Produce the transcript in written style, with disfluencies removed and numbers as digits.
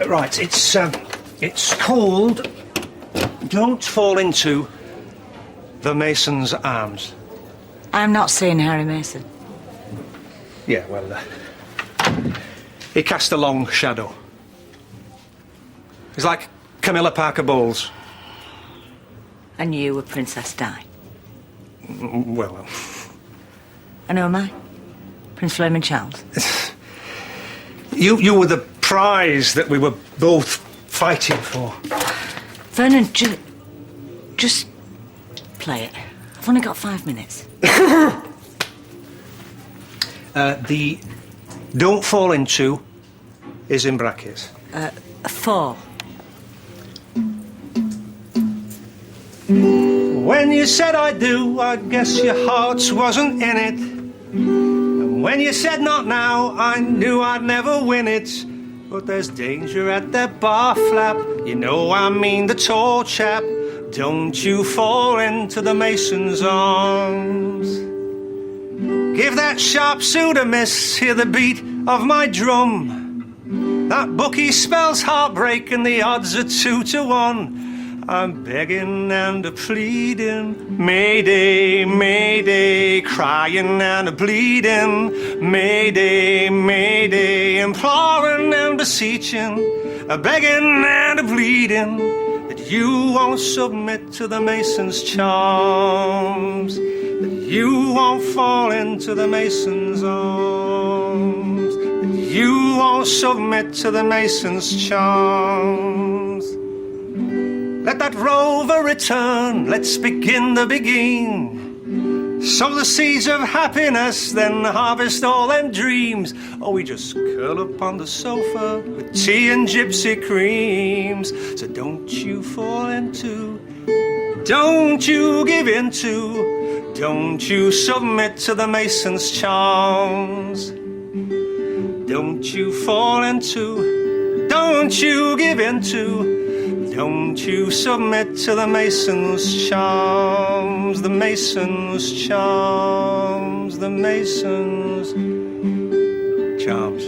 Right, it's called Don't Fall Into the Mason's Arms. I'm not seeing Harry Mason. Yeah, well, he cast a long shadow. He's like Camilla Parker Bowles. And you were Princess Di. Well... And who am I? Prince Flaming Charles. You were the prize that we were both fighting for. Vernon, just play it. I've only got 5 minutes. The don't fall into is in brackets. 4. When you said I do, I guess your heart wasn't in it. And when you said not now, I knew I'd never win it. But there's danger at that bar flap. You know I mean the tall chap. Don't you fall into the Mason's arms. Give that sharp suit a miss. Hear the beat of my drum. That bookie spells heartbreak and the odds are 2 to 1. I'm begging and a-pleading, Mayday, Mayday, crying and a-bleeding, Mayday, Mayday, imploring and beseeching, a-begging and a-pleading, that you won't submit to the Mason's charms, that you won't fall into the Mason's arms, that you won't submit to the Mason's charms. Let that rover return, let's begin the begin. Sow the seeds of happiness, then harvest all them dreams. Or we just curl up on the sofa with tea and gypsy creams. So don't you fall into, don't you give into, don't you submit to the Mason's charms. Don't you fall into, don't you give into, don't you submit to the Mason's charms, the Mason's charms, the Mason's charms.